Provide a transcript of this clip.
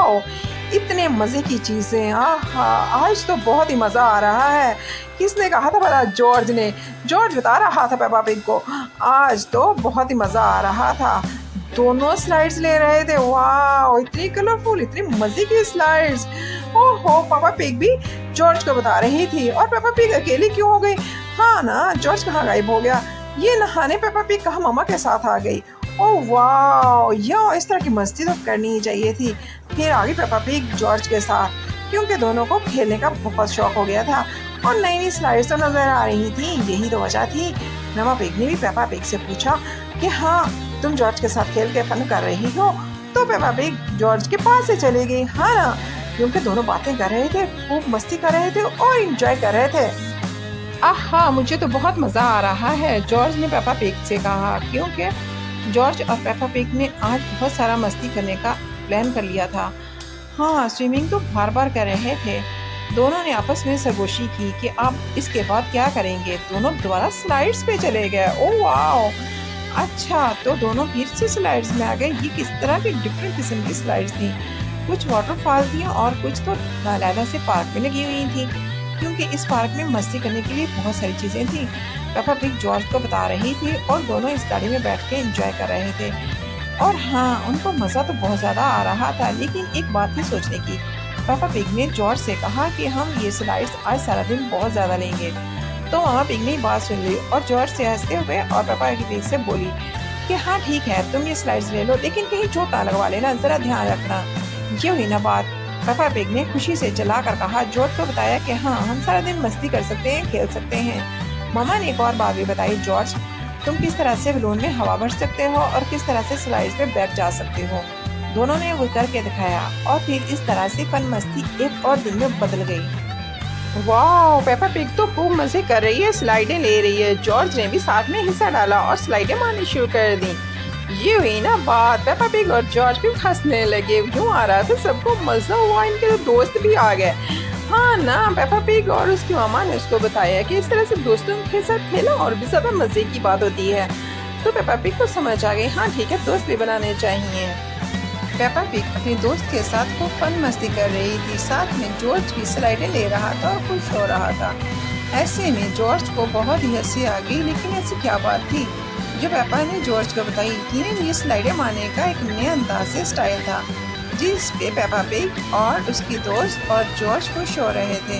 Wow, इतने मज़े की चीज़ें, आहा! आज तो बहुत ही मज़ा आ रहा है। किसने कहा था भला? जॉर्ज ने। जॉर्ज बता रहा था पेप्पा पिग को, आज तो बहुत ही मज़ा आ रहा था। दोनों स्लाइड्स ले रहे थे, वाओ! इतनी कलरफुल, इतनी मज़े की स्लाइड्स। ओहो! पेप्पा पिग भी जॉर्ज को बता रही थी और पेप्पा पिग अकेली क्यों हो गई? हाँ ना, जॉर्ज कहाँ गायब हो गया? ये नहाने पेप्पा पिग कहाँ मम्मा के साथ आ गई। Oh wow! या इस तरह की मस्ती तो करनी ही चाहिए थी। फिर आ गई पेप्पा पिग जॉर्ज के साथ, क्योंकि दोनों को खेलने का बहुत शौक हो गया था और नई-नई स्लाइड्स तो नज़र आ रही थी, यही तो वजह थी। मम्मा पिग ने भी पेप्पा पिग से पूछा कि हाँ, तुम जॉर्ज के साथ खेल के फन कर रही हो? तो पेप्पा पिग जॉर्ज के पास से चली गई, हाँ ना, क्योंकि दोनों बातें कर रहे थे, खूब मस्ती कर रहे थे और एंजॉय कर रहे थे। आहा! मुझे तो बहुत मज़ा आ रहा है, जॉर्ज ने पेप्पा पिग से कहा, क्योंकि जॉर्ज और पेप्पा पिग ने आज बहुत सारा मस्ती करने का प्लान कर लिया था। हाँ, स्विमिंग तो बार-बार कर रहे थे। दोनों ने आपस में सरगोशी की कि अब इसके बाद क्या करेंगे। दोनों दोबारा स्लाइड्स पे चले गए। Oh wow! अच्छा, तो दोनों फिर से स्लाइड्स में आ गए। ये किस तरह की डिफरेंट किस्म की स्लाइड्स थी। कुछ वाटरफॉल थी और कुछ तो अलग से पार्क में लगी हुई थी, क्योंकि इस पार्क में मस्ती करने के लिए बहुत सारी चीज़ें थी। पेप्पा पिग जॉर्ज को बता रही थी और दोनों इस गाड़ी में बैठ के एंजॉय कर रहे थे। और हाँ, उनको मज़ा तो बहुत ज़्यादा आ रहा था, लेकिन एक बात थी सोचने की। पेप्पा पिग ने जॉर्ज से कहा कि हम ये स्लाइड्स आज सारा दिन बहुत ज़्यादा लेंगे। तो मम्मा पिग ने बात सुन ली और जॉर्ज से हंसते हुए और पेप्पा पिग से बोली कि हाँ ठीक है, तुम ये स्लाइड्स ले लो, लेकिन कहीं चोट ना लगवा लेना, ज़रा ध्यान रखना। ये हुई ना बात। पेप्पा पिग ने खुशी से चला कर कहा, जॉर्ज को बताया कि हाँ, हम सारा दिन मस्ती कर सकते हैं, खेल सकते हैं। मामा ने एक और बात भी बताई, जॉर्ज, तुम किस तरह से बलून में हवा भर सकते हो और किस तरह से स्लाइड्स पे बैठ जा सकते हो। दोनों ने वो करके दिखाया और फिर इस तरह से फन मस्ती एक और दिन में बदल गई। वाह, पेप्पा पिग तो खूब मजे कर रही है, स्लाइडें ले रही है। जॉर्ज ने भी साथ में हिस्सा डाला और स्लाइडें मारनी शुरू कर दी। ये हुई ना बात। पेप्पा पिग और जॉर्ज भी हंसने लगे। यूं आ रहा था, सबको मजा हुआ, इनके तो दोस्त भी आ गए। हाँ ना, पेप्पा पिग और उसकी मामा ने उसको बताया कि इस तरह से दोस्तों के साथ खेलना और भी ज्यादा मजे की बात होती है। तो पेप्पा पिग को समझ आ गई, हाँ ठीक है, दोस्त भी बनाने चाहिए। पेप्पा पिग अपने दोस्त के साथ खूब फन मस्ती कर रही थी, साथ में जॉर्ज भी स्लाइडें ले रहा था और खुश हो रहा था। ऐसे में जॉर्ज को बहुत ही हंसी आ गई, लेकिन ऐसी क्या बात थी जो पेप्पा ने जॉर्ज को बताई। तीनों ये स्लाइडें मारने का एक नए अंदाज से स्टाइल था, जिस पे पेप्पा पिग और उसकी दोस्त और जॉर्ज खुश हो रहे थे।